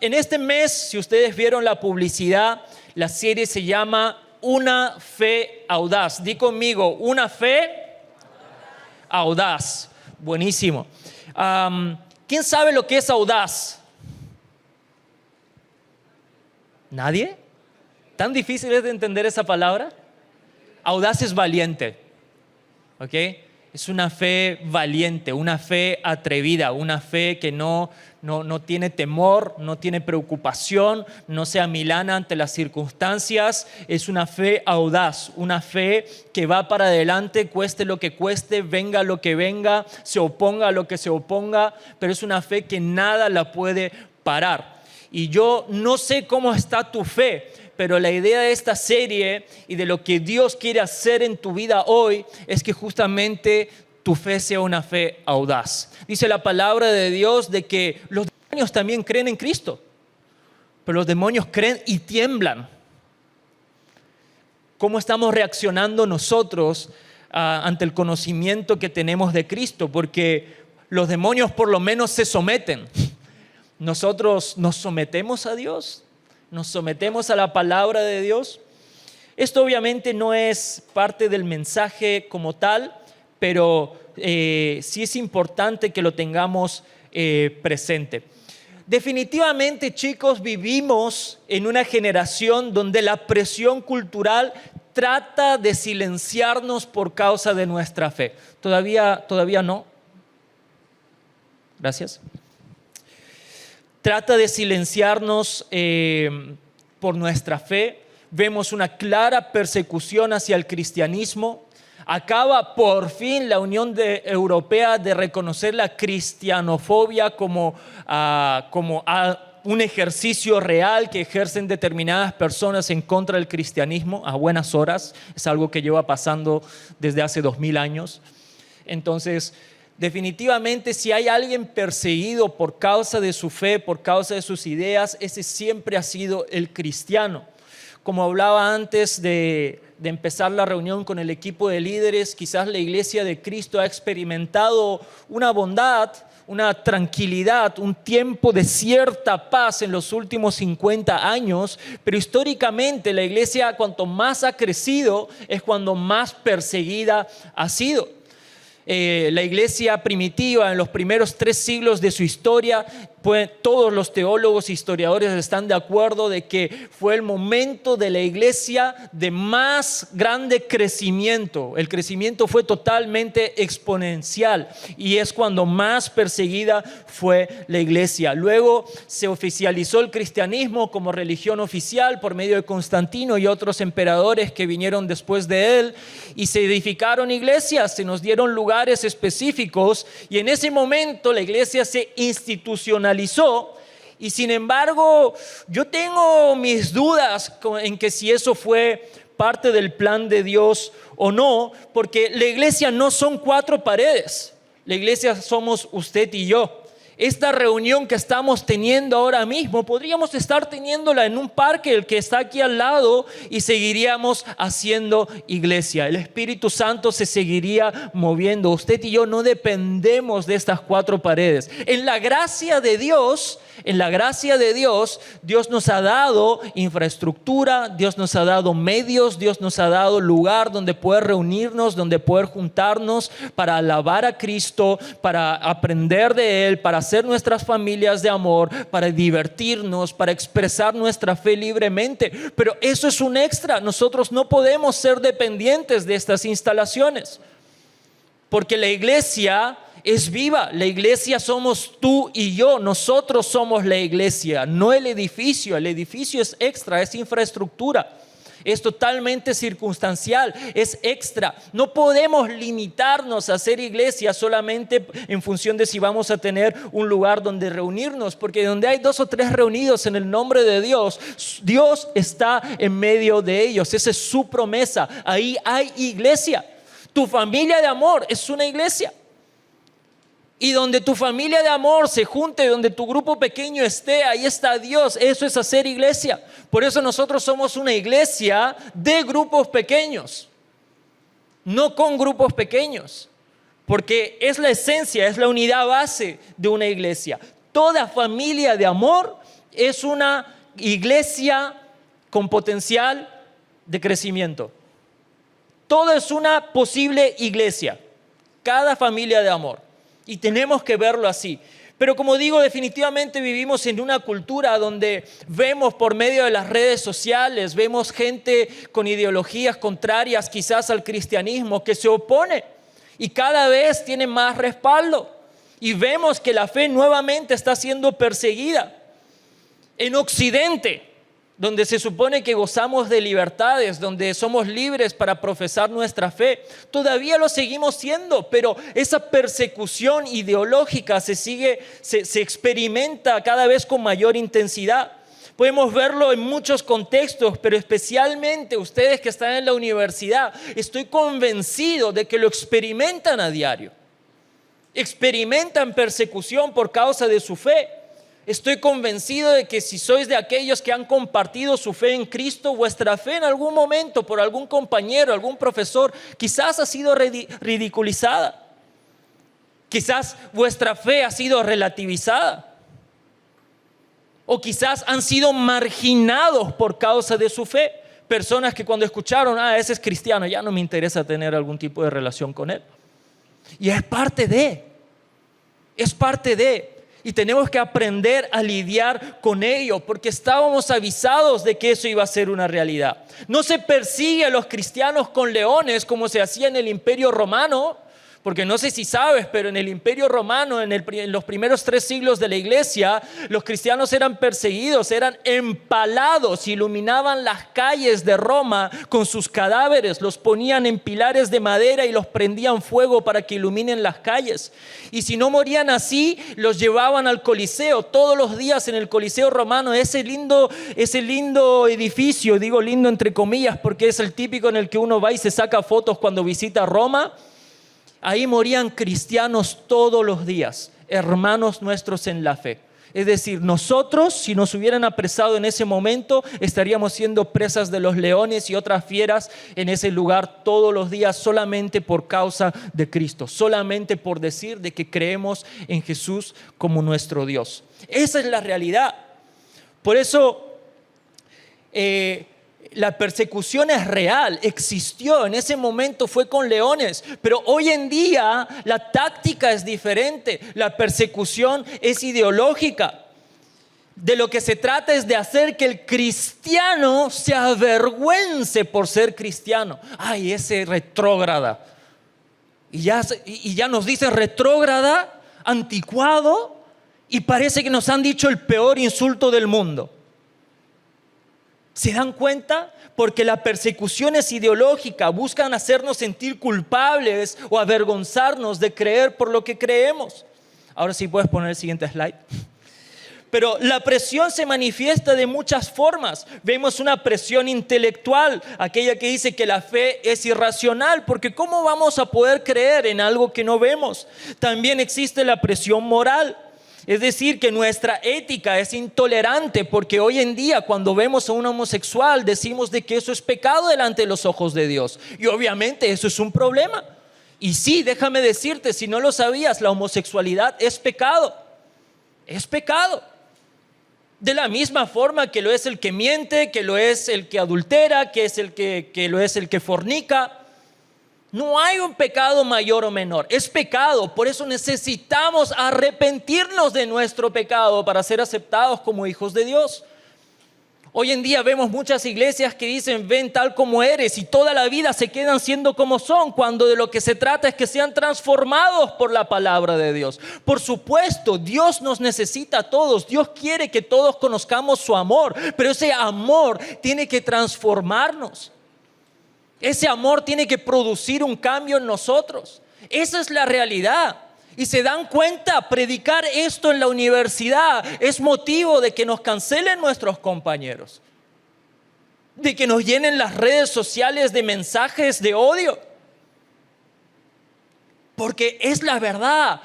En este mes, si ustedes vieron la publicidad, la serie se llama Una fe audaz. Di conmigo, una fe audaz. Buenísimo. ¿Quién sabe lo que es audaz? ¿Nadie? ¿Tan difícil es de entender esa palabra? Audaz es valiente, ¿ok? Es una fe valiente, una fe atrevida, una fe que no tiene temor, no tiene preocupación, no se amilana ante las circunstancias. Es una fe audaz, una fe que va para adelante, cueste lo que cueste, venga lo que venga, se oponga a lo que se oponga, pero es una fe que nada la puede parar. Y yo no sé cómo está tu fe, pero la idea de esta serie y de lo que Dios quiere hacer en tu vida hoy es que justamente tu fe sea una fe audaz. Dice la palabra de Dios de que los demonios también creen en Cristo, pero los demonios creen y tiemblan. ¿Cómo estamos reaccionando nosotros ante el conocimiento que tenemos de Cristo? Porque los demonios por lo menos se someten. Nosotros nos sometemos a Dios. Nos sometemos a la palabra de Dios. Esto obviamente no es parte del mensaje como tal, pero sí es importante que lo tengamos presente. Definitivamente, chicos, vivimos en una generación donde la presión cultural trata de silenciarnos por causa de nuestra fe. ¿Todavía no? Gracias. Trata de silenciarnos por nuestra fe. Vemos una clara persecución hacia el cristianismo. Acaba por fin la Unión Europea de reconocer la cristianofobia como un ejercicio real que ejercen determinadas personas en contra del cristianismo a buenas horas. Es algo que lleva pasando desde hace 2000 años. Entonces, definitivamente, si hay alguien perseguido por causa de su fe, por causa de sus ideas, ese siempre ha sido el cristiano. Como hablaba antes de empezar la reunión con el equipo de líderes, quizás la Iglesia de Cristo ha experimentado una bondad, una tranquilidad, un tiempo de cierta paz en los últimos 50 años, pero históricamente la Iglesia, cuanto más ha crecido, es cuando más perseguida ha sido. La iglesia primitiva en los primeros 3 siglos de su historia, pues todos los teólogos e historiadores están de acuerdo de que fue el momento de la iglesia de más grande crecimiento. El crecimiento fue totalmente exponencial y es cuando más perseguida fue la iglesia. Luego se oficializó el cristianismo como religión oficial por medio de Constantino y otros emperadores que vinieron después de él, y se edificaron iglesias, se nos dieron lugares específicos, y en ese momento la iglesia se institucionalizó. Y sin embargo, yo tengo mis dudas en que si eso fue parte del plan de Dios o no, porque la iglesia no son 4 paredes, la iglesia somos usted y yo. Esta reunión que estamos teniendo ahora mismo, podríamos estar teniéndola en un parque, el que está aquí al lado, y seguiríamos haciendo iglesia. El Espíritu Santo se seguiría moviendo. Usted y yo no dependemos de estas 4 paredes. En la gracia de Dios, Dios nos ha dado infraestructura, Dios nos ha dado medios, Dios nos ha dado lugar donde poder reunirnos, donde poder juntarnos para alabar a Cristo, para aprender de Él, para hacer nuestras familias de amor, para divertirnos, para expresar nuestra fe libremente. Pero eso es un extra. Nosotros no podemos ser dependientes de estas instalaciones, porque la iglesia es viva. La iglesia somos tú y yo. Nosotros somos la iglesia, no el edificio. El edificio es extra, es infraestructura. Es totalmente circunstancial, es extra. No podemos limitarnos a hacer iglesia solamente en función de si vamos a tener un lugar donde reunirnos, porque donde hay 2 o 3 reunidos en el nombre de Dios, Dios está en medio de ellos. Esa es su promesa. Ahí hay iglesia. Tu familia de amor es una iglesia. Y donde tu familia de amor se junte, donde tu grupo pequeño esté, ahí está Dios. Eso es hacer iglesia. Por eso nosotros somos una iglesia de grupos pequeños, no con grupos pequeños, porque es la esencia, es la unidad base de una iglesia. Toda familia de amor es una iglesia con potencial de crecimiento. Todo es una posible iglesia, cada familia de amor. Y tenemos que verlo así. Pero como digo, definitivamente vivimos en una cultura donde vemos por medio de las redes sociales, vemos gente con ideologías contrarias quizás al cristianismo que se opone y cada vez tiene más respaldo. Y vemos que la fe nuevamente está siendo perseguida. En Occidente, donde se supone que gozamos de libertades, donde somos libres para profesar nuestra fe, todavía lo seguimos siendo, pero esa persecución ideológica se experimenta cada vez con mayor intensidad. Podemos verlo en muchos contextos, pero especialmente ustedes que están en la universidad, estoy convencido de que lo experimentan a diario. Experimentan persecución por causa de su fe. Estoy convencido de que si sois de aquellos que han compartido su fe en Cristo, vuestra fe en algún momento por algún compañero, algún profesor, quizás ha sido ridiculizada. Quizás vuestra fe ha sido relativizada. O quizás han sido marginados por causa de su fe. Personas que cuando escucharon, ese es cristiano, ya no me interesa tener algún tipo de relación con él. Y es parte de. Y tenemos que aprender a lidiar con ello, porque estábamos avisados de que eso iba a ser una realidad. No se persigue a los cristianos con leones como se hacía en el Imperio Romano, porque no sé si sabes, pero en el Imperio Romano, en los primeros 3 siglos de la iglesia, los cristianos eran perseguidos, eran empalados, iluminaban las calles de Roma con sus cadáveres, los ponían en pilares de madera y los prendían fuego para que iluminen las calles. Y si no morían así, los llevaban al Coliseo. Todos los días en el Coliseo romano, ese lindo edificio, digo lindo entre comillas, porque es el típico en el que uno va y se saca fotos cuando visita Roma. Ahí morían cristianos todos los días, hermanos nuestros en la fe. Es decir, nosotros, si nos hubieran apresado en ese momento, estaríamos siendo presas de los leones y otras fieras en ese lugar todos los días solamente por causa de Cristo, solamente por decir de que creemos en Jesús como nuestro Dios. Esa es la realidad. Por eso la persecución es real, existió, en ese momento fue con leones, pero hoy en día la táctica es diferente, la persecución es ideológica. De lo que se trata es de hacer que el cristiano se avergüence por ser cristiano. ¡Ay, ese retrógrada! Y ya nos dicen retrógrada, anticuado, y parece que nos han dicho el peor insulto del mundo. ¿Se dan cuenta? Porque la persecución es ideológica, buscan hacernos sentir culpables o avergonzarnos de creer por lo que creemos. Ahora sí puedes poner el siguiente slide. Pero la presión se manifiesta de muchas formas. Vemos una presión intelectual, aquella que dice que la fe es irracional, porque ¿cómo vamos a poder creer en algo que no vemos? También existe la presión moral. Es decir, que nuestra ética es intolerante porque hoy en día cuando vemos a un homosexual decimos de que eso es pecado delante de los ojos de Dios. Y obviamente eso es un problema. Y sí, déjame decirte, si no lo sabías, la homosexualidad es pecado. Es pecado. De la misma forma que lo es el que miente, que lo es el que adultera, que lo es el que fornica. No hay un pecado mayor o menor, es pecado. Por eso necesitamos arrepentirnos de nuestro pecado para ser aceptados como hijos de Dios. Hoy en día vemos muchas iglesias que dicen ven tal como eres y toda la vida se quedan siendo como son, cuando de lo que se trata es que sean transformados por la palabra de Dios. Por supuesto, Dios nos necesita a todos, Dios quiere que todos conozcamos su amor, pero ese amor tiene que transformarnos. Ese amor tiene que producir un cambio en nosotros. Esa es la realidad. Y se dan cuenta, predicar esto en la universidad es motivo de que nos cancelen nuestros compañeros, de que nos llenen las redes sociales de mensajes de odio. Porque es la verdad.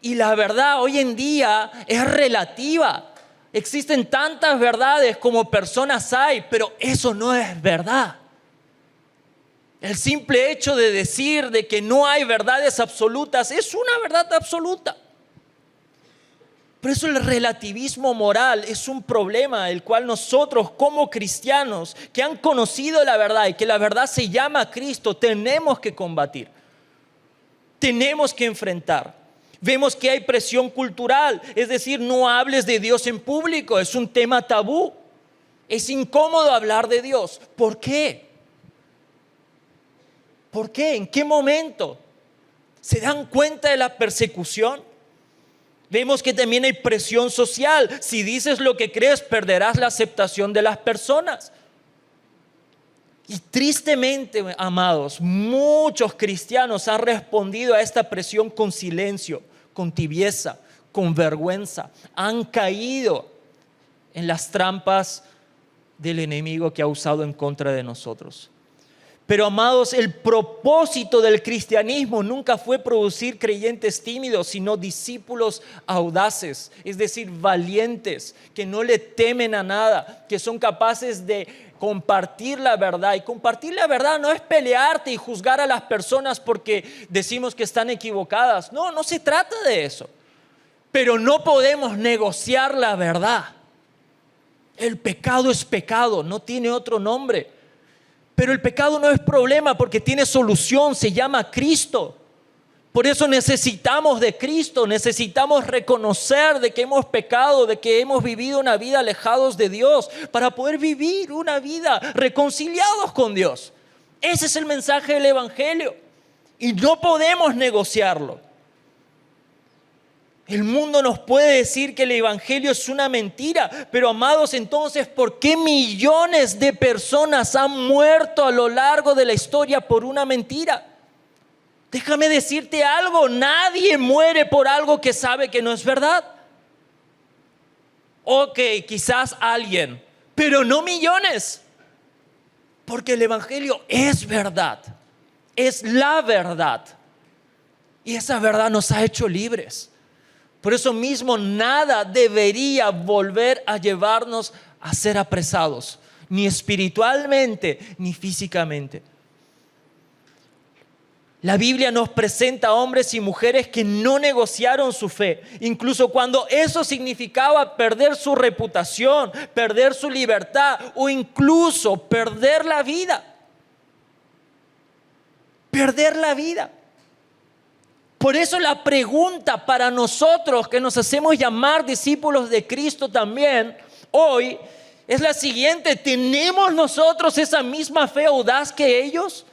Y la verdad hoy en día es relativa. Existen tantas verdades como personas hay, pero eso no es verdad. El simple hecho de decir de que no hay verdades absolutas es una verdad absoluta. Por eso el relativismo moral es un problema el cual nosotros como cristianos que han conocido la verdad y que la verdad se llama Cristo, tenemos que combatir, tenemos que enfrentar. Vemos que hay presión cultural, es decir, no hables de Dios en público, es un tema tabú. Es incómodo hablar de Dios. ¿Por qué? ¿Por qué? ¿En qué momento? ¿Se dan cuenta de la persecución? Vemos que también hay presión social. Si dices lo que crees, perderás la aceptación de las personas. Y tristemente, amados, muchos cristianos han respondido a esta presión con silencio, con tibieza, con vergüenza. Han caído en las trampas del enemigo que ha usado en contra de nosotros. Pero, amados, el propósito del cristianismo nunca fue producir creyentes tímidos, sino discípulos audaces, es decir, valientes, que no le temen a nada, que son capaces de compartir la verdad. Y compartir la verdad no es pelearte y juzgar a las personas porque decimos que están equivocadas. No, no se trata de eso. Pero no podemos negociar la verdad. El pecado es pecado, no tiene otro nombre. Pero el pecado no es problema porque tiene solución, se llama Cristo. Por eso necesitamos de Cristo, necesitamos reconocer de que hemos pecado, de que hemos vivido una vida alejados de Dios, para poder vivir una vida reconciliados con Dios. Ese es el mensaje del Evangelio y no podemos negociarlo. El mundo nos puede decir que el evangelio es una mentira, pero amados, entonces, ¿por qué millones de personas han muerto a lo largo de la historia por una mentira? Déjame decirte algo, nadie muere por algo que sabe que no es verdad. Ok, quizás alguien, pero no millones, porque el evangelio es verdad, es la verdad, y esa verdad nos ha hecho libres. Por eso mismo nada debería volver a llevarnos a ser apresados, ni espiritualmente ni físicamente. La Biblia nos presenta a hombres y mujeres que no negociaron su fe, incluso cuando eso significaba perder su reputación, perder su libertad o incluso perder la vida. Perder la vida. Por eso la pregunta para nosotros que nos hacemos llamar discípulos de Cristo también hoy es la siguiente: ¿tenemos nosotros esa misma fe audaz que ellos?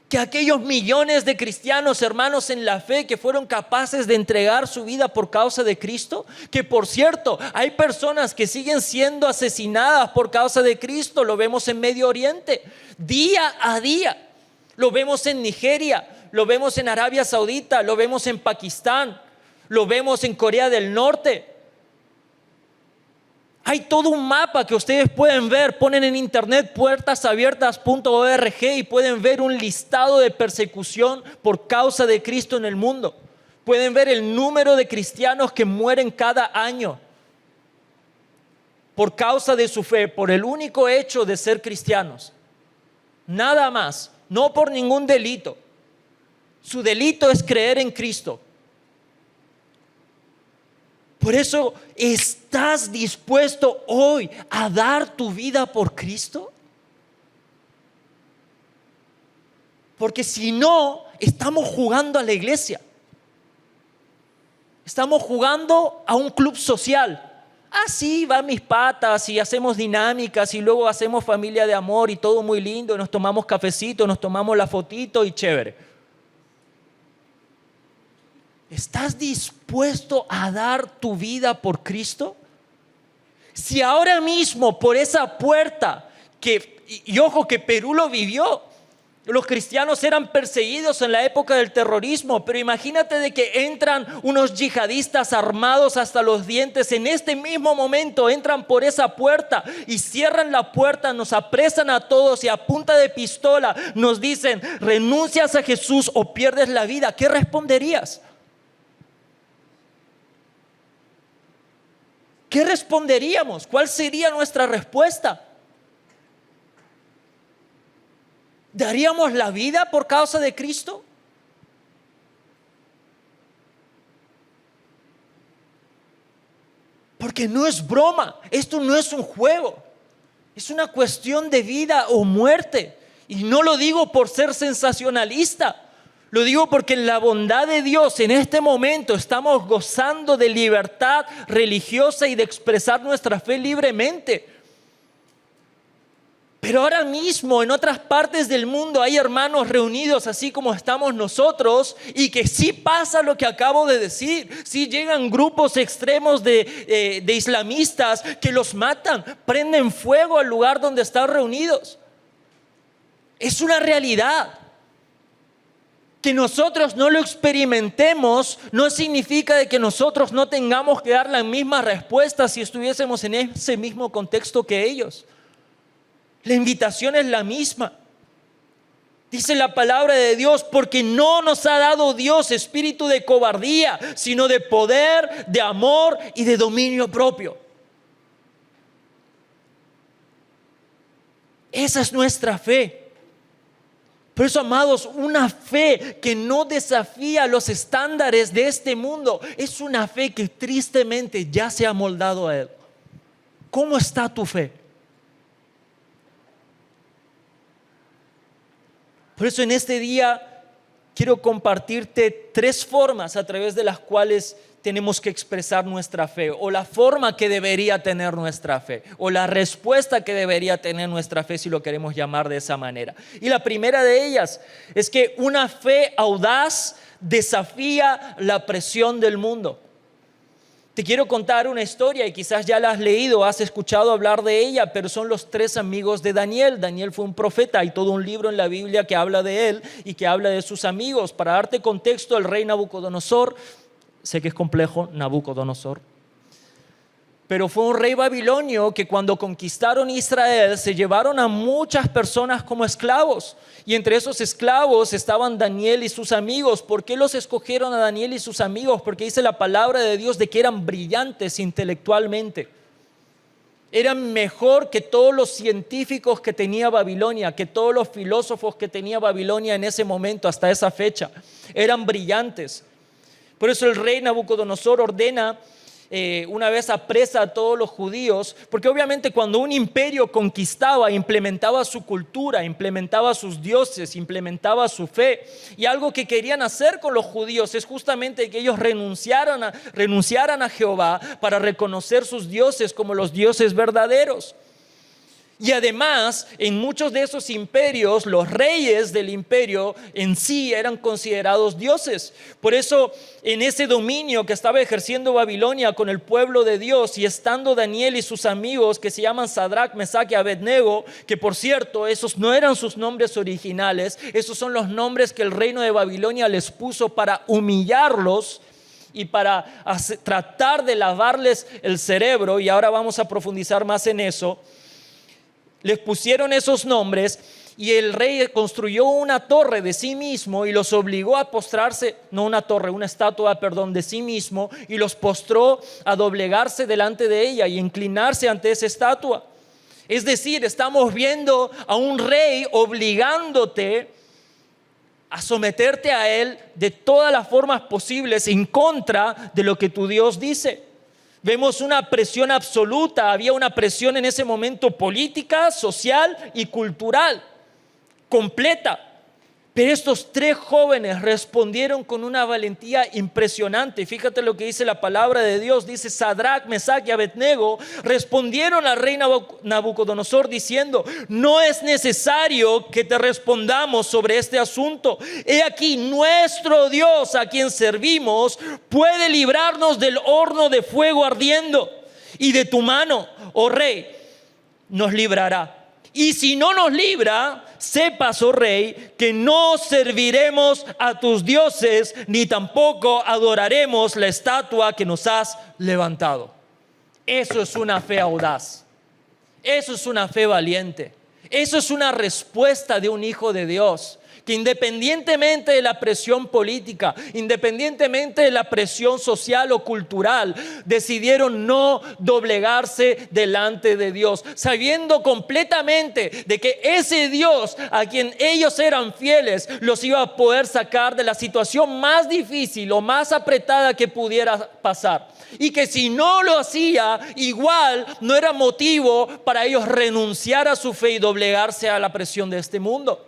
Que aquellos millones de cristianos, hermanos en la fe, que fueron capaces de entregar su vida por causa de Cristo. Que por cierto, hay personas que siguen siendo asesinadas por causa de Cristo. Lo vemos en Medio Oriente, día a día. Lo vemos en Nigeria, lo vemos en Arabia Saudita, lo vemos en Pakistán, lo vemos en Corea del Norte. Hay todo un mapa que ustedes pueden ver, ponen en internet puertasabiertas.org y pueden ver un listado de persecución por causa de Cristo en el mundo. Pueden ver el número de cristianos que mueren cada año por causa de su fe, por el único hecho de ser cristianos. Nada más, no por ningún delito. Su delito es creer en Cristo. Por eso, ¿estás dispuesto hoy a dar tu vida por Cristo? Porque si no, estamos jugando a la iglesia. Estamos jugando a un club social. Sí, van mis patas y hacemos dinámicas y luego hacemos familia de amor y todo muy lindo. Nos tomamos cafecito, nos tomamos la fotito y chévere. ¿Estás dispuesto a dar tu vida por Cristo? Si ahora mismo por esa puerta, y ojo que Perú lo vivió, los cristianos eran perseguidos en la época del terrorismo, pero imagínate de que entran unos yihadistas armados hasta los dientes, en este mismo momento entran por esa puerta y cierran la puerta, nos apresan a todos y a punta de pistola nos dicen: renuncias a Jesús o pierdes la vida. ¿Qué responderías? ¿Qué responderíamos? ¿Cuál sería nuestra respuesta? ¿Daríamos la vida por causa de Cristo? Porque no es broma, esto no es un juego, es una cuestión de vida o muerte. Y no lo digo por ser sensacionalista, lo digo porque en la bondad de Dios en este momento estamos gozando de libertad religiosa y de expresar nuestra fe libremente. Pero ahora mismo en otras partes del mundo hay hermanos reunidos así como estamos nosotros, y que sí pasa lo que acabo de decir. Sí llegan grupos extremos de islamistas que los matan, prenden fuego al lugar donde están reunidos. Es una realidad. Que nosotros no lo experimentemos no significa de que nosotros no tengamos que dar la misma respuesta si estuviésemos en ese mismo contexto que ellos. La invitación es la misma. Dice la palabra de Dios, porque no nos ha dado Dios espíritu de cobardía, sino de poder, de amor y de dominio propio. Esa es nuestra fe. Por eso, amados, una fe que no desafía los estándares de este mundo es una fe que tristemente ya se ha moldado a él. ¿Cómo está tu fe? Por eso en este día quiero compartirte 3 formas a través de las cuales tenemos que expresar nuestra fe, o la forma que debería tener nuestra fe, o la respuesta que debería tener nuestra fe, si lo queremos llamar de esa manera. Y la primera de ellas es que una fe audaz desafía la presión del mundo. Te quiero contar una historia y quizás ya la has leído, has escuchado hablar de ella, pero son los 3 amigos de Daniel. Daniel fue un profeta, hay todo un libro en la Biblia que habla de él y que habla de sus amigos. Para darte contexto, el rey Nabucodonosor, sé que es complejo, Nabucodonosor, pero fue un rey babilonio que cuando conquistaron Israel se llevaron a muchas personas como esclavos. Y entre esos esclavos estaban Daniel y sus amigos. ¿Por qué los escogieron a Daniel y sus amigos? Porque dice la palabra de Dios de que eran brillantes intelectualmente. Eran mejor que todos los científicos que tenía Babilonia, que todos los filósofos que tenía Babilonia en ese momento, hasta esa fecha. Eran brillantes. Por eso el rey Nabucodonosor ordena, una vez apresa a todos los judíos, porque obviamente cuando un imperio conquistaba, implementaba su cultura, implementaba sus dioses, implementaba su fe, y algo que querían hacer con los judíos es justamente que ellos renunciaran a Jehová para reconocer sus dioses como los dioses verdaderos. Y además, en muchos de esos imperios, los reyes del imperio en sí eran considerados dioses. Por eso, en ese dominio que estaba ejerciendo Babilonia con el pueblo de Dios, y estando Daniel y sus amigos que se llaman Sadrach, Mesach y Abednego, que por cierto, esos no eran sus nombres originales, esos son los nombres que el reino de Babilonia les puso para humillarlos y para tratar de lavarles el cerebro, y ahora vamos a profundizar más en eso. Les pusieron esos nombres y el rey construyó una torre de sí mismo y los obligó a postrarse, no una torre, una estatua, de sí mismo, y los postró a doblegarse delante de ella y inclinarse ante esa estatua. Es decir, estamos viendo a un rey obligándote a someterte a él de todas las formas posibles en contra de lo que tu Dios dice. Vemos una presión absoluta, había una presión en ese momento política, social y cultural, completa. Pero estos 3 jóvenes respondieron con una valentía impresionante. Fíjate lo que dice la palabra de Dios. Dice: Sadrach, Mesach y Abednego respondieron al rey Nabucodonosor diciendo: no es necesario que te respondamos sobre este asunto. He aquí, nuestro Dios, a quien servimos, puede librarnos del horno de fuego ardiendo, y de tu mano, oh rey, nos librará. Y si no nos libra, sepas, oh rey, que no serviremos a tus dioses, ni tampoco adoraremos la estatua que nos has levantado. Eso es una fe audaz. Eso es una fe valiente. Eso es una respuesta de un hijo de Dios. que independientemente de la presión política, independientemente de la presión social o cultural, decidieron no doblegarse delante de Dios, sabiendo completamente de que ese Dios a quien ellos eran fieles los iba a poder sacar de la situación más difícil o más apretada que pudiera pasar. Y que si no lo hacía, igual no era motivo para ellos renunciar a su fe y doblegarse a la presión de este mundo.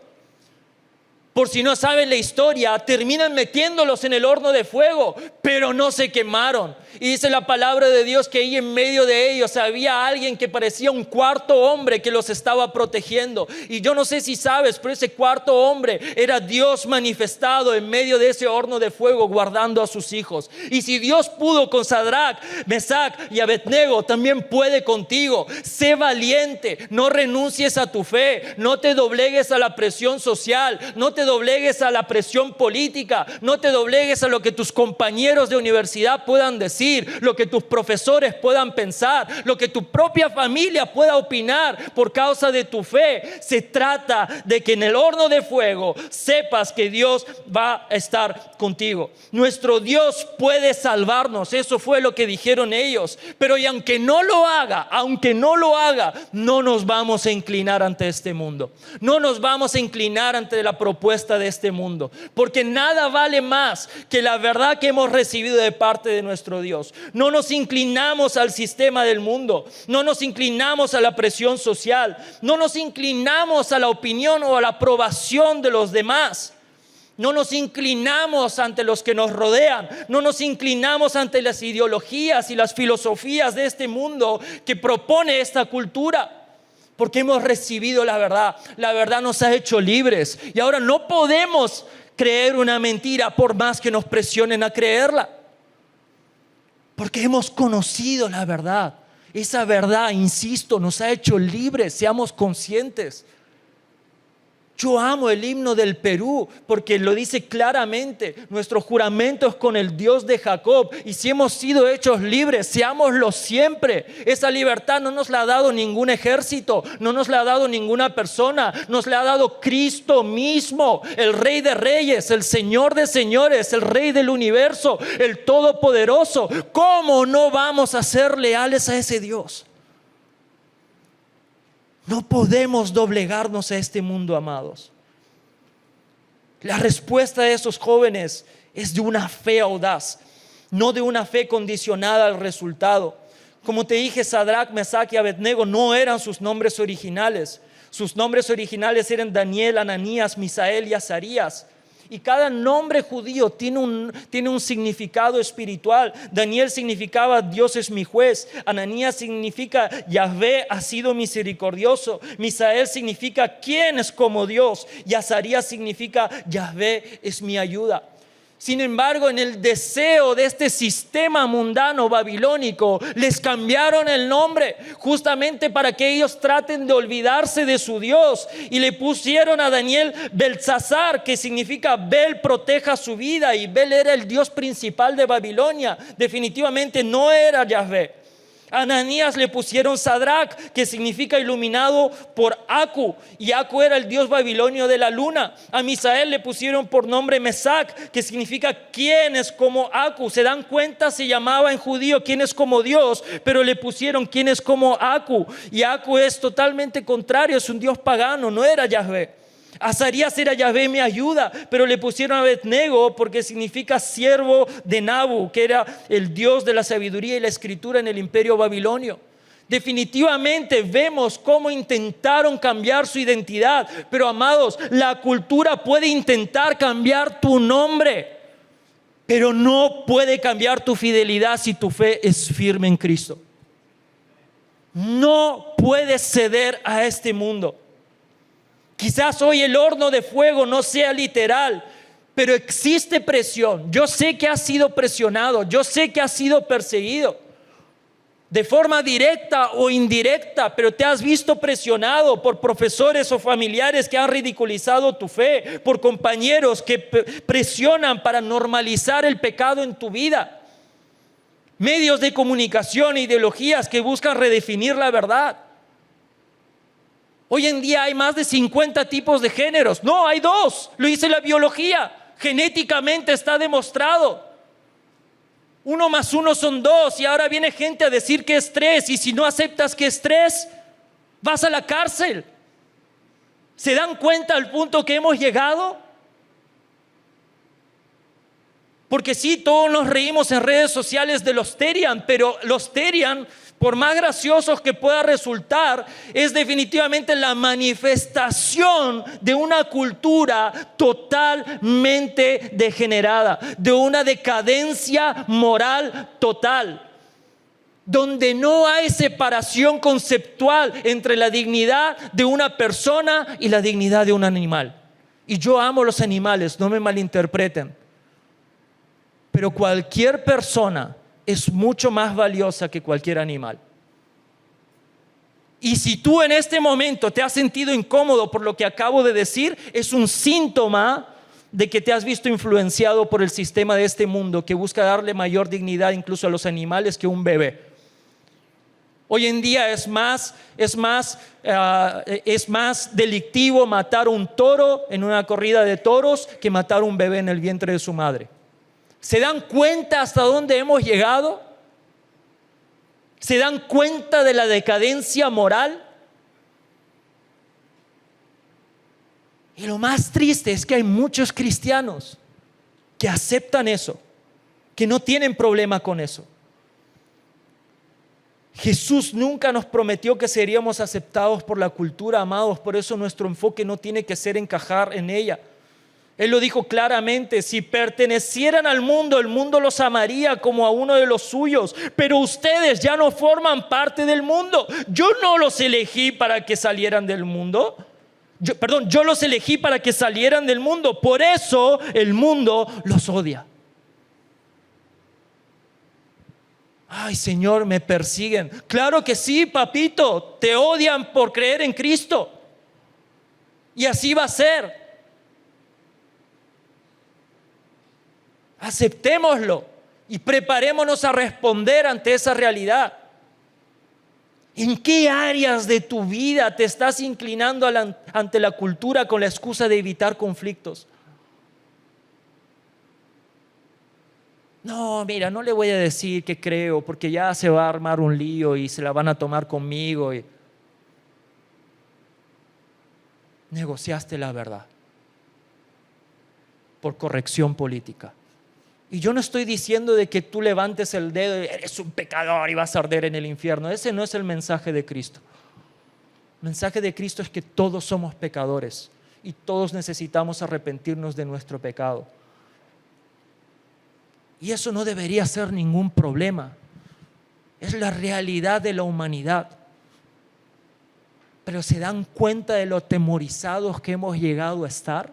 Por si no saben la historia, terminan metiéndolos en el horno de fuego, pero no se quemaron. Y dice la palabra de Dios que ahí en medio de ellos había alguien que parecía un cuarto hombre que los estaba protegiendo. Y yo no sé si sabes, pero ese cuarto hombre era Dios manifestado en medio de ese horno de fuego, guardando a sus hijos. Y si Dios pudo con Sadrach, Mesac y Abednego, también puede contigo. Sé valiente, no renuncies a tu fe, no te doblegues a la presión social, no te doblegues a la presión política, no te doblegues a lo que tus compañeros de universidad puedan decir, lo que tus profesores puedan pensar, lo que tu propia familia pueda opinar por causa de tu fe. Se trata de que en el horno de fuego sepas que Dios va a estar contigo. Nuestro Dios puede salvarnos, eso fue lo que dijeron ellos, pero y aunque no lo haga, no nos vamos a inclinar ante este mundo, no nos vamos a inclinar ante la propuesta de este mundo, porque nada vale más que la verdad que hemos recibido de parte de nuestro Dios. No nos inclinamos al sistema del mundo, no nos inclinamos a la presión social, no nos inclinamos a la opinión o a la aprobación de los demás. No nos inclinamos ante los que nos rodean, no nos inclinamos ante las ideologías y las filosofías de este mundo que propone esta cultura. Porque hemos recibido la verdad. La verdad nos ha hecho libres. Y ahora no podemos creer una mentira por más que nos presionen a creerla. Porque hemos conocido la verdad. Esa verdad, insisto, nos ha hecho libres. Seamos conscientes. Yo amo el himno del Perú porque lo dice claramente. Nuestro juramento es con el Dios de Jacob. Y si hemos sido hechos libres, seámoslo siempre. Esa libertad no nos la ha dado ningún ejército, no nos la ha dado ninguna persona. Nos la ha dado Cristo mismo, el Rey de Reyes, el Señor de Señores, el Rey del universo, el Todopoderoso. ¿Cómo no vamos a ser leales a ese Dios? No podemos doblegarnos a este mundo, amados. La respuesta de esos jóvenes es de una fe audaz, no de una fe condicionada al resultado. Como te dije, Sadrach, Mesac y Abednego no eran sus nombres originales. Sus nombres originales eran Daniel, Ananías, Misael y Azarías. Y cada nombre judío tiene un significado espiritual. Daniel significaba Dios es mi juez. Ananías significa Yahvé ha sido misericordioso. Misael significa ¿quién es como Dios? Y Azarías significa Yahvé es mi ayuda. Sin embargo, en el deseo de este sistema mundano babilónico, les cambiaron el nombre justamente para que ellos traten de olvidarse de su Dios. Y le pusieron a Daniel Beltsasar, que significa Bel proteja su vida. Y Bel era el dios principal de Babilonia. Definitivamente no era Yahvé. A Ananías le pusieron Sadrach, que significa iluminado por Aku, y Aku era el dios babilonio de la luna. A Misael le pusieron por nombre Mesac, que significa quién es como Aku. Se dan cuenta, se llamaba en judío quién es como Dios, pero le pusieron quién es como Aku, y Aku es totalmente contrario, es un dios pagano, no era Yahvé. Azarías era Yahvé me ayuda, pero le pusieron a Abednego porque significa siervo de Nabu, que era el dios de la sabiduría y la escritura en el imperio babilonio. Definitivamente vemos cómo intentaron cambiar su identidad, pero amados, la cultura puede intentar cambiar tu nombre, pero no puede cambiar tu fidelidad si tu fe es firme en Cristo. No puedes ceder a este mundo. Quizás hoy el horno de fuego no sea literal, pero existe presión. Yo sé que has sido presionado, yo sé que has sido perseguido de forma directa o indirecta, pero te has visto presionado por profesores o familiares que han ridiculizado tu fe, por compañeros que presionan para normalizar el pecado en tu vida, medios de comunicación e ideologías que buscan redefinir la verdad. Hoy en día hay más de 50 tipos de géneros. No, hay 2. Lo dice la biología. Genéticamente está demostrado. 1 más 1 son 2. Y ahora viene gente a decir que es 3. Y si no aceptas que es 3, vas a la cárcel. ¿Se dan cuenta al punto que hemos llegado? Porque sí, todos nos reímos en redes sociales de los Terian, pero los Terian, por más graciosos que pueda resultar, es definitivamente la manifestación de una cultura totalmente degenerada, de una decadencia moral total, donde no hay separación conceptual entre la dignidad de una persona y la dignidad de un animal. Y yo amo los animales, no me malinterpreten. Pero cualquier persona es mucho más valiosa que cualquier animal. Y si tú en este momento te has sentido incómodo por lo que acabo de decir, es un síntoma de que te has visto influenciado por el sistema de este mundo que busca darle mayor dignidad incluso a los animales que un bebé. Hoy en día es más delictivo matar un toro en una corrida de toros que matar un bebé en el vientre de su madre. ¿Se dan cuenta hasta dónde hemos llegado? ¿Se dan cuenta de la decadencia moral? Y lo más triste es que hay muchos cristianos que aceptan eso, que no tienen problema con eso. Jesús nunca nos prometió que seríamos aceptados por la cultura, amados, por eso nuestro enfoque no tiene que ser encajar en ella. Él lo dijo claramente: si pertenecieran al mundo, el mundo los amaría como a uno de los suyos, pero ustedes ya no forman parte del mundo. Yo no los elegí para que salieran del mundo. Yo los elegí para que salieran del mundo, por eso el mundo los odia. Ay, Señor, me persiguen. Claro que sí, papito, te odian por creer en Cristo. Y así va a ser. Aceptémoslo y preparémonos a responder ante esa realidad. ¿En qué áreas de tu vida te estás inclinando ante la cultura con la excusa de evitar conflictos? No, mira, no le voy a decir que creo porque ya se va a armar un lío y se la van a tomar conmigo. Negociaste la verdad por corrección política. Y yo no estoy diciendo de que tú levantes el dedo y eres un pecador y vas a arder en el infierno. Ese no es el mensaje de Cristo. El mensaje de Cristo es que todos somos pecadores y todos necesitamos arrepentirnos de nuestro pecado. Y eso no debería ser ningún problema. Es la realidad de la humanidad. Pero ¿se dan cuenta de lo atemorizados que hemos llegado a estar?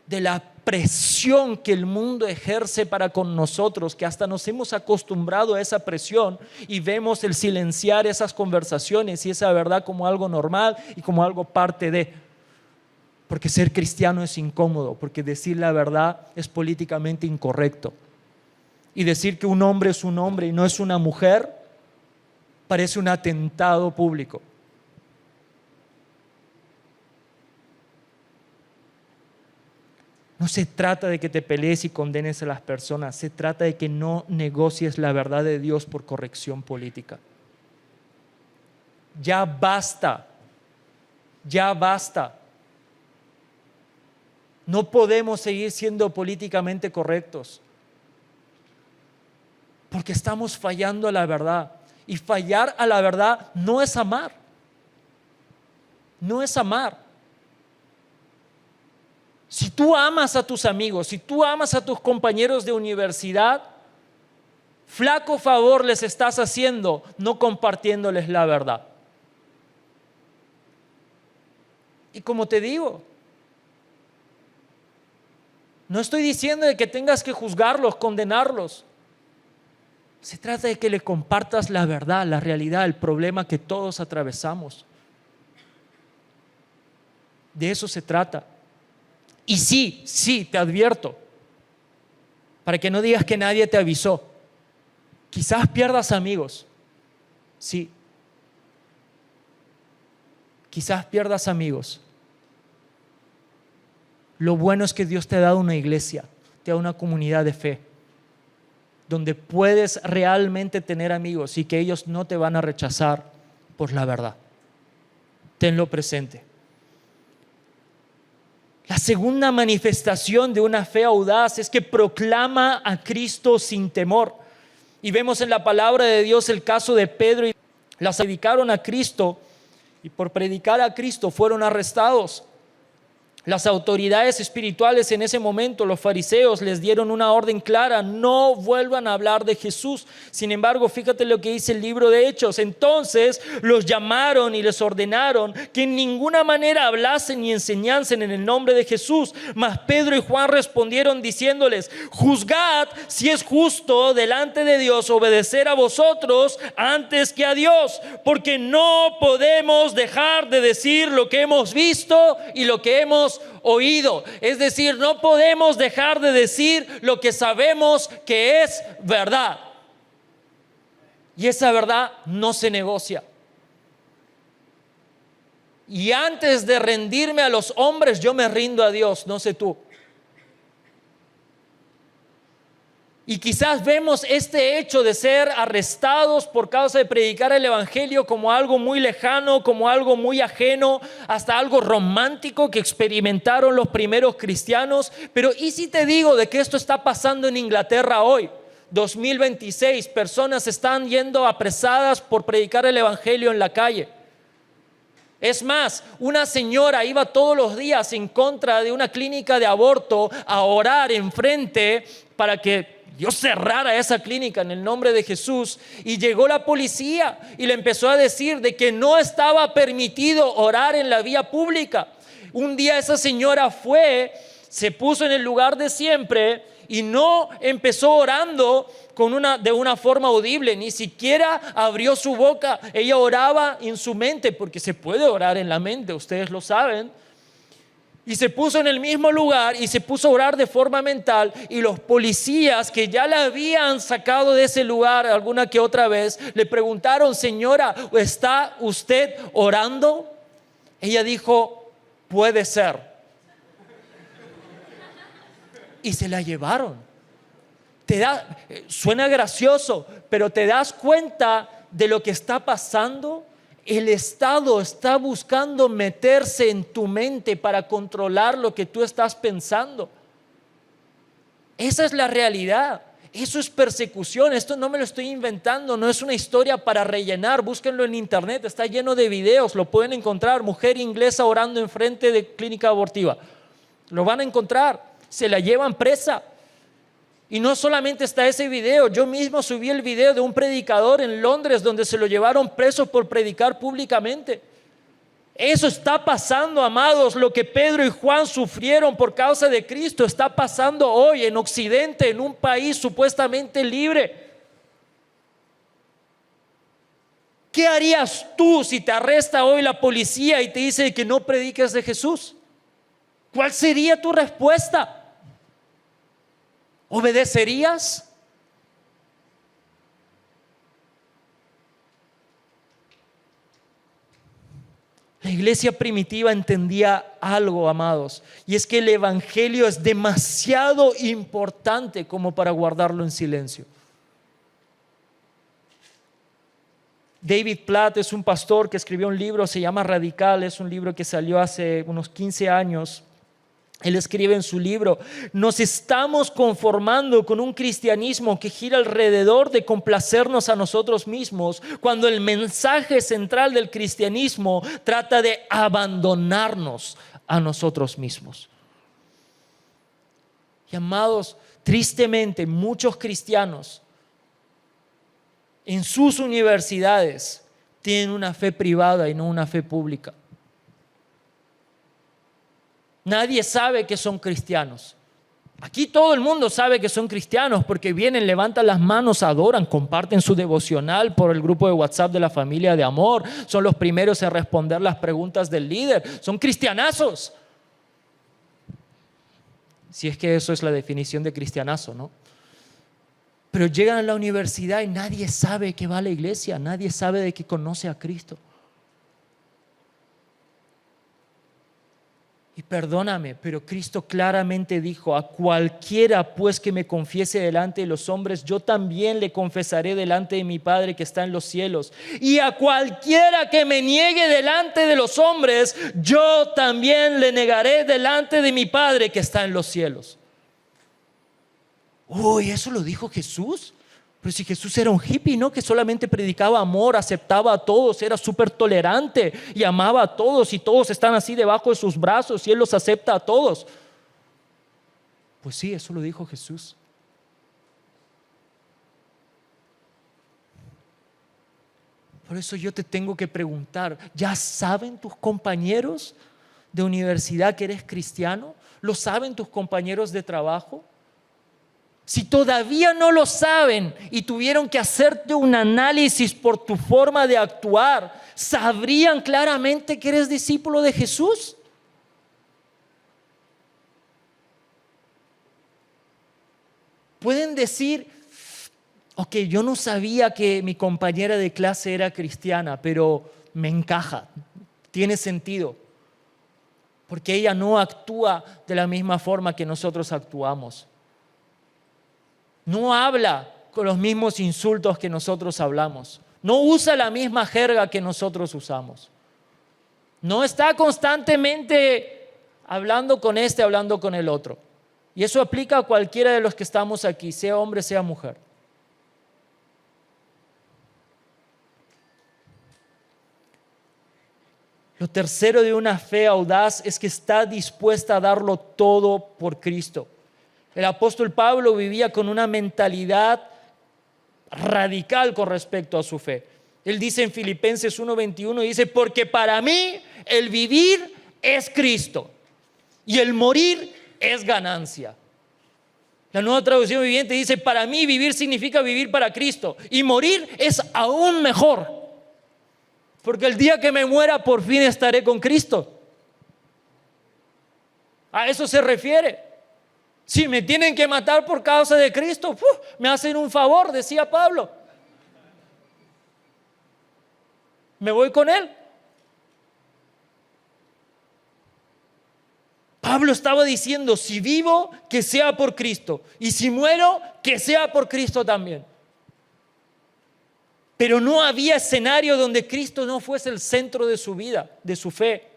De la presión que el mundo ejerce para con nosotros, que hasta nos hemos acostumbrado a esa presión y vemos el silenciar esas conversaciones y esa verdad como algo normal y como algo parte de. Porque ser cristiano es incómodo, porque decir la verdad es políticamente incorrecto. Y decir que un hombre es un hombre y no es una mujer parece un atentado público. No se trata de que te pelees y condenes a las personas, se trata de que no negocies la verdad de Dios por corrección política. Ya basta, ya basta. No podemos seguir siendo políticamente correctos, porque estamos fallando a la verdad. Y fallar a la verdad no es amar, no es amar. Si tú amas a tus amigos, si tú amas a tus compañeros de universidad, flaco favor les estás haciendo no compartiéndoles la verdad. Y como te digo, no estoy diciendo de que tengas que juzgarlos, condenarlos. Se trata de que le compartas la verdad, la realidad, el problema que todos atravesamos. De eso se trata. Y sí, te advierto, para que no digas que nadie te avisó. Quizás pierdas amigos, sí. Quizás pierdas amigos. Lo bueno es que Dios te ha dado una iglesia, te ha dado una comunidad de fe, donde puedes realmente tener amigos y que ellos no te van a rechazar por la verdad. Tenlo presente. La segunda manifestación de una fe audaz es que proclama a Cristo sin temor. Y vemos en la palabra de Dios el caso de Pedro y las predicaron a Cristo y por predicar a Cristo fueron arrestados. Las autoridades espirituales en ese momento, los fariseos, les dieron una orden clara: no vuelvan a hablar de Jesús. Sin embargo, fíjate lo que dice el libro de Hechos. Entonces los llamaron y les ordenaron que en ninguna manera hablasen ni enseñasen en el nombre de Jesús. Mas Pedro y Juan respondieron diciéndoles: juzgad si es justo delante de Dios obedecer a vosotros antes que a Dios, porque no podemos dejar de decir lo que hemos visto y lo que hemos oído. Es decir, no podemos dejar de decir lo que sabemos que es verdad. Y esa verdad no se negocia. Y antes de rendirme a los hombres, yo me rindo a Dios, no sé tú. Y quizás vemos este hecho de ser arrestados por causa de predicar el evangelio como algo muy lejano, como algo muy ajeno, hasta algo romántico que experimentaron los primeros cristianos. Pero ¿y si te digo de que esto está pasando en Inglaterra hoy? 2026, personas están yendo apresadas por predicar el evangelio en la calle. Es más, una señora iba todos los días en contra de una clínica de aborto a orar enfrente para que Dios cerrara esa clínica en el nombre de Jesús. Y llegó la policía y le empezó a decir de que no estaba permitido orar en la vía pública. Un día esa señora fue, se puso en el lugar de siempre y no empezó orando de una forma audible, ni siquiera abrió su boca. Ella oraba en su mente, porque se puede orar en la mente, ustedes lo saben. Y se puso en el mismo lugar y se puso a orar de forma mental, y los policías que ya la habían sacado de ese lugar alguna que otra vez le preguntaron: señora, ¿está usted orando? Ella dijo: puede ser. Y se la llevaron. Suena gracioso, pero ¿te das cuenta de lo que está pasando? El Estado está buscando meterse en tu mente para controlar lo que tú estás pensando. Esa es la realidad. Eso es persecución. Esto no me lo estoy inventando, no es una historia para rellenar. Búsquenlo en internet, está lleno de videos, lo pueden encontrar. Mujer inglesa orando enfrente de clínica abortiva. Lo van a encontrar. Se la llevan presa. Y no solamente está ese video, yo mismo subí el video de un predicador en Londres donde se lo llevaron preso por predicar públicamente. Eso está pasando, amados. Lo que Pedro y Juan sufrieron por causa de Cristo está pasando hoy en Occidente, en un país supuestamente libre. ¿Qué harías tú si te arresta hoy la policía y te dice que no prediques de Jesús? ¿Cuál sería tu respuesta? ¿Obedecerías? La iglesia primitiva entendía algo, amados, y es que el evangelio es demasiado importante como para guardarlo en silencio. David Platt es un pastor que escribió un libro, se llama Radical, es un libro que salió hace unos 15 años. Él escribe en su libro: nos estamos conformando con un cristianismo que gira alrededor de complacernos a nosotros mismos, cuando el mensaje central del cristianismo trata de abandonarnos a nosotros mismos. Y amados, tristemente muchos cristianos en sus universidades tienen una fe privada y no una fe pública. Nadie sabe que son cristianos. Aquí todo el mundo sabe que son cristianos porque vienen, levantan las manos, adoran, comparten su devocional por el grupo de WhatsApp de la familia de amor. Son los primeros en responder las preguntas del líder. Son cristianazos. Si es que eso es la definición de cristianazo, ¿no? Pero llegan a la universidad y nadie sabe que va a la iglesia, nadie sabe de que conoce a Cristo. Y perdóname, pero Cristo claramente dijo: a cualquiera pues que me confiese delante de los hombres, yo también le confesaré delante de mi Padre que está en los cielos. Y a cualquiera que me niegue delante de los hombres, yo también le negaré delante de mi Padre que está en los cielos. Uy, ¿eso lo dijo Jesús? Pero si Jesús era un hippie, ¿no? Que solamente predicaba amor, aceptaba a todos, era súper tolerante y amaba a todos, y todos están así debajo de sus brazos y Él los acepta a todos. Pues sí, eso lo dijo Jesús. Por eso yo te tengo que preguntar, ¿ya saben tus compañeros de universidad que eres cristiano? ¿Lo saben tus compañeros de trabajo? Si todavía no lo saben y tuvieron que hacerte un análisis por tu forma de actuar, ¿sabrían claramente que eres discípulo de Jesús? Pueden decir: ok, yo no sabía que mi compañera de clase era cristiana, pero me encaja, tiene sentido, porque ella no actúa de la misma forma que nosotros actuamos. No habla con los mismos insultos que nosotros hablamos. No usa la misma jerga que nosotros usamos. No está constantemente hablando con este, hablando con el otro. Y eso aplica a cualquiera de los que estamos aquí, sea hombre, sea mujer. Lo tercero de una fe audaz es que está dispuesta a darlo todo por Cristo. El apóstol Pablo vivía con una mentalidad radical con respecto a su fe. Él dice en Filipenses 1:21, dice: porque para mí el vivir es Cristo y el morir es ganancia. La Nueva Traducción Viviente dice: para mí vivir significa vivir para Cristo, y morir es aún mejor, porque el día que me muera por fin estaré con Cristo. A eso se refiere. Si me tienen que matar por causa de Cristo, me hacen un favor, decía Pablo. Me voy con Él. Pablo estaba diciendo: si vivo, que sea por Cristo, y si muero, que sea por Cristo también. Pero no había escenario donde Cristo no fuese el centro de su vida, de su fe.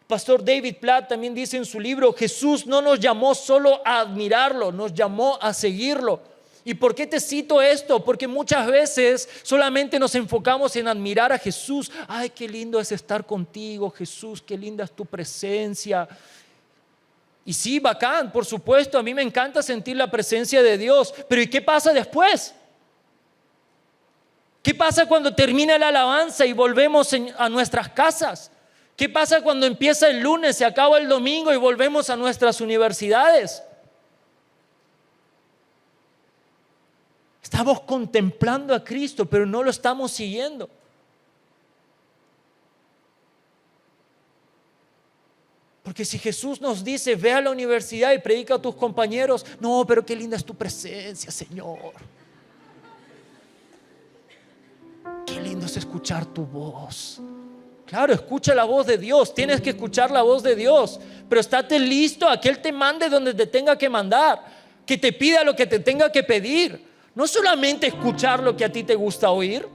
Pastor David Platt también dice en su libro: Jesús no nos llamó solo a admirarlo, nos llamó a seguirlo. ¿Y por qué te cito esto? Porque muchas veces solamente nos enfocamos en admirar a Jesús. Ay, qué lindo es estar contigo, Jesús, qué linda es tu presencia. Y sí, bacán, por supuesto, a mí me encanta sentir la presencia de Dios. Pero ¿y qué pasa después? ¿Qué pasa cuando termina la alabanza y volvemos a nuestras casas? ¿Qué pasa cuando empieza el lunes, se acaba el domingo y volvemos a nuestras universidades? Estamos contemplando a Cristo, pero no lo estamos siguiendo. Porque si Jesús nos dice: ve a la universidad y predica a tus compañeros, no, pero qué linda es tu presencia, Señor. Qué lindo es escuchar tu voz. Claro, escucha la voz de Dios, tienes que escuchar la voz de Dios, pero estate listo a que Él te mande donde te tenga que mandar, que te pida lo que te tenga que pedir. No solamente escuchar lo que a ti te gusta oír.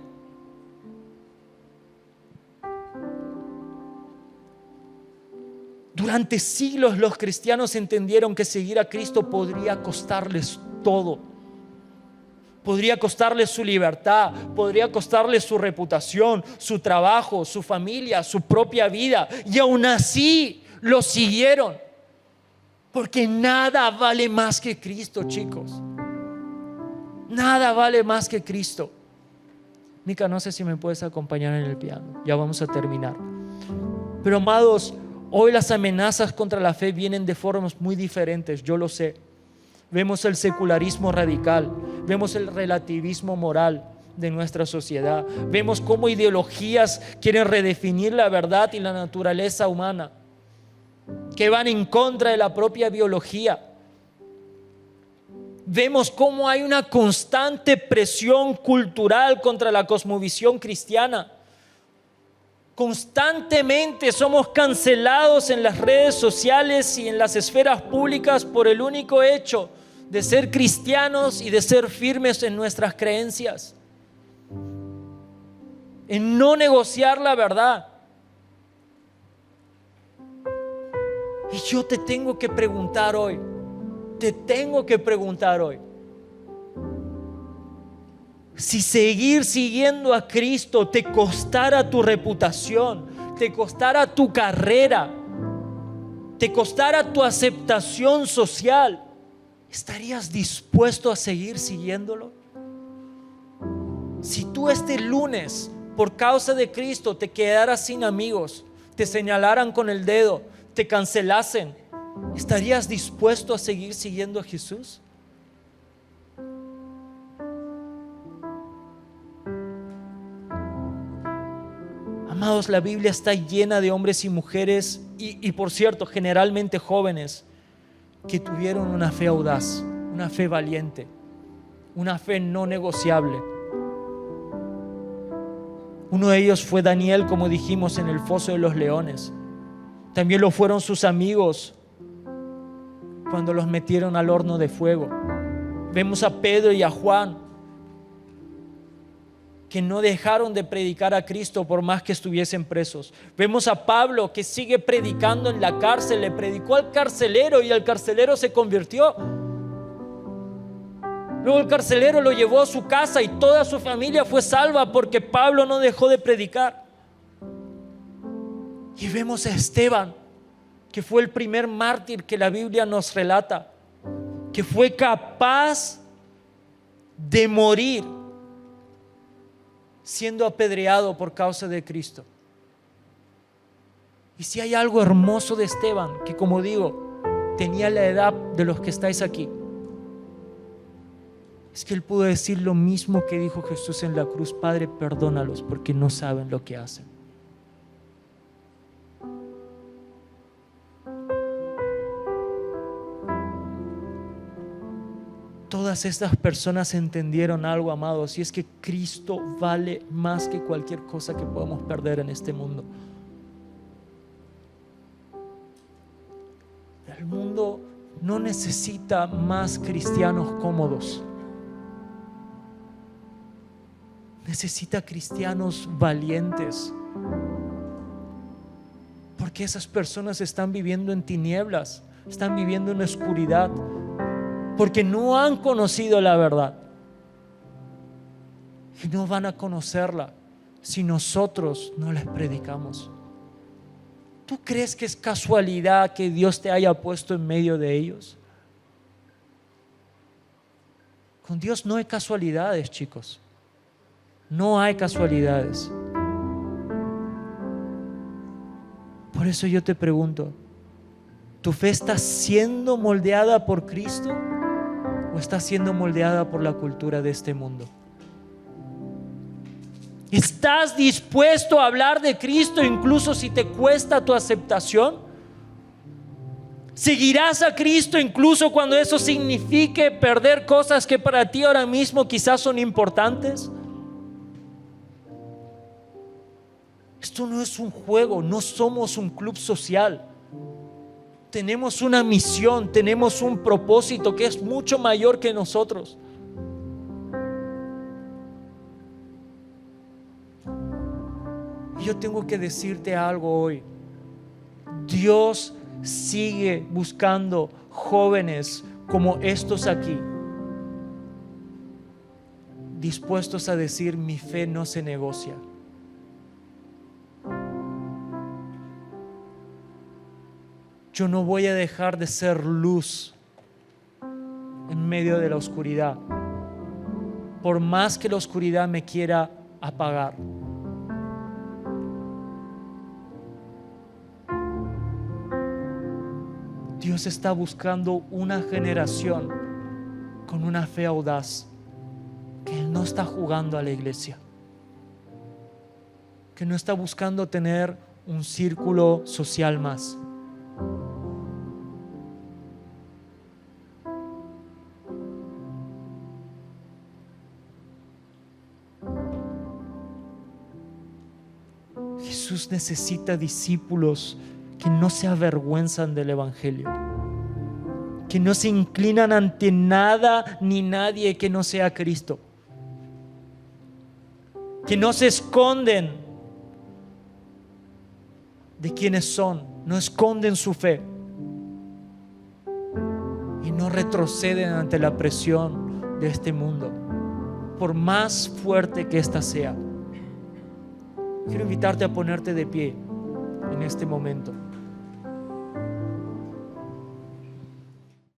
Durante siglos los cristianos entendieron que seguir a Cristo podría costarles todo. Podría costarles su libertad, podría costarles su reputación, su trabajo, su familia, su propia vida. Y aún así lo siguieron. Porque nada vale más que Cristo, chicos. Nada vale más que Cristo. Mica, no sé si me puedes acompañar en el piano. Ya vamos a terminar. Pero amados, hoy las amenazas contra la fe vienen de formas muy diferentes, yo lo sé. Vemos el secularismo radical, vemos el relativismo moral de nuestra sociedad, vemos cómo ideologías quieren redefinir la verdad y la naturaleza humana, que van en contra de la propia biología. Vemos cómo hay una constante presión cultural contra la cosmovisión cristiana. Constantemente somos cancelados en las redes sociales y en las esferas públicas por el único hecho de ser cristianos y de ser firmes en nuestras creencias, en no negociar la verdad. Y yo te tengo que preguntar hoy, si seguir siguiendo a Cristo te costara tu reputación, te costara tu carrera, te costara tu aceptación social, ¿estarías dispuesto a seguir siguiéndolo? Si tú este lunes, por causa de Cristo, te quedaras sin amigos, te señalaran con el dedo, te cancelasen, ¿estarías dispuesto a seguir siguiendo a Jesús? Amados, la Biblia está llena de hombres y mujeres y por cierto, generalmente jóvenes, que tuvieron una fe audaz, una fe valiente, una fe no negociable. Uno de ellos fue Daniel, como dijimos, en el foso de los leones. También lo fueron sus amigos cuando los metieron al horno de fuego. Vemos a Pedro y a Juan, que no dejaron de predicar a Cristo por más que estuviesen presos. Vemos a Pablo, que sigue predicando en la cárcel, le predicó al carcelero y el carcelero se convirtió. Luego el carcelero lo llevó a su casa y toda su familia fue salva porque Pablo no dejó de predicar. Y vemos a Esteban, que fue el primer mártir que la Biblia nos relata, que fue capaz de morir siendo apedreado por causa de Cristo. Y si hay algo hermoso de Esteban, que como digo, tenía la edad de los que estáis aquí, es que él pudo decir lo mismo que dijo Jesús en la cruz: Padre, perdónalos porque no saben lo que hacen. Todas estas personas entendieron algo, amados, y es que Cristo vale más que cualquier cosa que podamos perder en este mundo. El mundo no necesita más cristianos cómodos. Necesita cristianos valientes. Porque esas personas están viviendo en tinieblas, están viviendo en oscuridad, porque no han conocido la verdad y no van a conocerla si nosotros no les predicamos. ¿Tú crees que es casualidad que Dios te haya puesto en medio de ellos? Con Dios no hay casualidades, chicos. No hay casualidades. Por eso yo te pregunto, ¿tu fe está siendo moldeada por Cristo o está siendo moldeada por la cultura de este mundo? ¿Estás dispuesto a hablar de Cristo incluso si te cuesta tu aceptación? ¿Seguirás a Cristo incluso cuando eso signifique perder cosas que para ti ahora mismo quizás son importantes? Esto no es un juego, no somos un club social. Tenemos una misión, tenemos un propósito que es mucho mayor que nosotros. Y yo tengo que decirte algo hoy. Dios sigue buscando jóvenes como estos aquí, dispuestos a decir: mi fe no se negocia. Yo no voy a dejar de ser luz en medio de la oscuridad, por más que la oscuridad me quiera apagar. Dios está buscando una generación con una fe audaz, que Él no está jugando a la iglesia, que no está buscando tener un círculo social más. Jesús necesita discípulos que no se avergüenzan del Evangelio, que no se inclinan ante nada ni nadie que no sea Cristo, que no se esconden de quienes son, no esconden su fe y no retroceden ante la presión de este mundo, por más fuerte que ésta sea. Quiero invitarte a ponerte de pie en este momento.